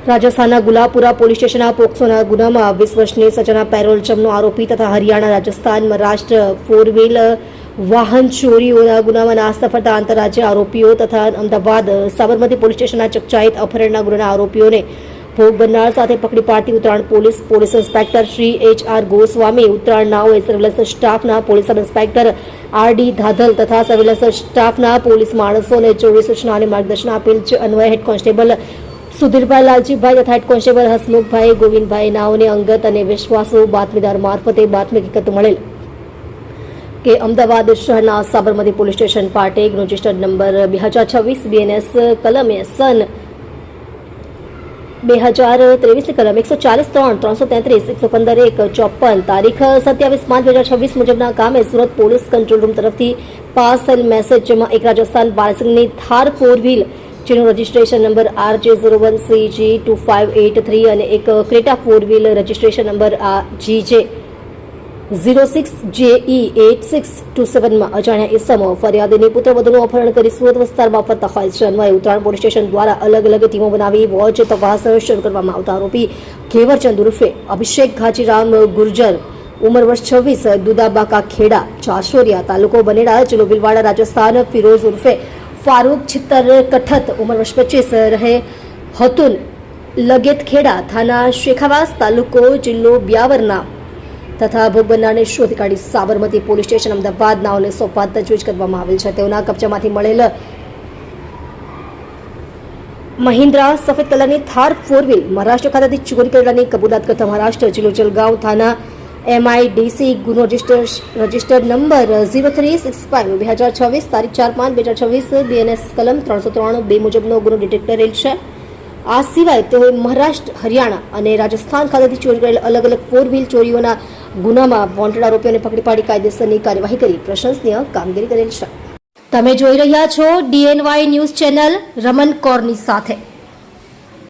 રાજસ્થાનના ગુલાપુરા પોલીસ સ્ટેશનના પોક્સોના ગુનામાં 20 વર્ષની સજાના પેરોલ ચમનો આરોપી તથા હરિયાણા, રાજસ્થાન, મહારાષ્ટ્ર ફોર વ્હીલ વાહન ચોરીઓના ગુનામાં નાસ્તા ફરતા આંતરરાજ્ય આરોપીઓ તથા અમદાવાદ સાબરમતી પોલીસ સ્ટેશનના ચકચાહિત અપહરણના ગુનાના આરોપીઓને ભોગ બનનાર સાથે પકડી પાડતી Uttarayan police inspector Shri HR Goswami, Uttarayan નાઓએ સર્વેલન્સ સ્ટાફના police sub inspector RD Dhadhal તથા સર્વેલન્સ સ્ટાફના પોલીસ માણસોને જરૂરી સૂચના અને માર્ગદર્શન આપેલ છે. અન્વયે હેડ કોન્સ્ટેબલ સુધીરભાઈ લાલજીભાઈ તથા હેડ કોન્સ્ટેબલ હસમુખભાઈ ગોવિંદભાઈ નાઓને અંગત અને વિશ્વાસુ બાતમીદાર મારફતે બાતમી હકીકત મળેલ કે અમદાવાદ શહેરના સાબરમતી પોલીસ સ્ટેશન પાટે રજિસ્ટર્ડ નંબર 2026 BNS કલમે સન 2023 કલમ 140(3) 333 115 તારીખ 27/5/2026 મુજબના કામે સુરત પોલીસ કંટ્રોલ રૂમ તરફથી પાસ થયેલ મેસેજ, જેમાં એક રાજસ્થાન બાલસિંહની થાર ફોર વ્હીલ જેનું રજિસ્ટ્રેશન નંબર RJ01CG2583 અને એક Creta four wheel registration number GJ 06JE8627માં અજાણ્યા ઇસમો ફરિયાદીની પુત્રવધુનું અપહરણ કરી સુરત વિસ્તારમાં ફરતા હોય છે. અન્વયે ઉત્તરાયણ પોલીસ સ્ટેશન દ્વારા અલગ અલગ ટીમો બનાવી વોચ તપાસ શરૂ કરવામાં આવતા આરોપી ઘેવરચંદ ઉર્ફે અભિષેક ઘાજીરામ ગુર્જર, ઉંમર વર્ષ 26, દુદાબાકા ખેડા, ચાશોરિયા, તાલુકો બનેડા, જિલ્લો ભીલવાડા, રાજસ્થાન, ફિરોઝ ઉર્ફે ફારૂક છિત્તર કઠત, ઉંમર વર્ષ 25, રહે હતુન લગેત ખેડા, થાના શેખાવાસ, તાલુકો જિલ્લો બ્યાવરના તથા ભોગ બનનારને શોધી કાઢી સાબરમતી પોલીસ સ્ટેશન અમદાવાદ નાઓને સોંપવા તજવીજ કરવામાં આવેલ છે. તેઓના કબજામાંથી મળેલ મહિન્દ્રા સફેદ કલરની થાર ફોર વ્હીલ મહારાષ્ટ્ર ખાતેથી ચોરી કરેલાની કબૂલાત કરતા મહારાષ્ટ્ર જિલ્લો જલગાંવ થાના MIDC ગુનો રજિસ્ટર્ડ નંબર 0365/2026 તારીખ 4/5/2026 BNS કલમ 303(2) મુજબનો ગુનો ડિટેક્ટ કરેલ છે. આ સિવાય તેઓએ મહારાષ્ટ્ર, હરિયાણા અને રાજસ્થાન ખાતેથી ચોરી કરેલ અલગ અલગ ફોર વ્હીલ ચોરીઓના ગુનામાં વોન્ટેડ આરોપીઓને પકડી પાડી કાયદેસરની કાર્યવાહી કરી પ્રશંસનીય કામગીરી કરેલ છે. તમે જોઈ રહ્યા છો DNY ન્યૂઝ ચેનલ રમન કૌરની સાથે.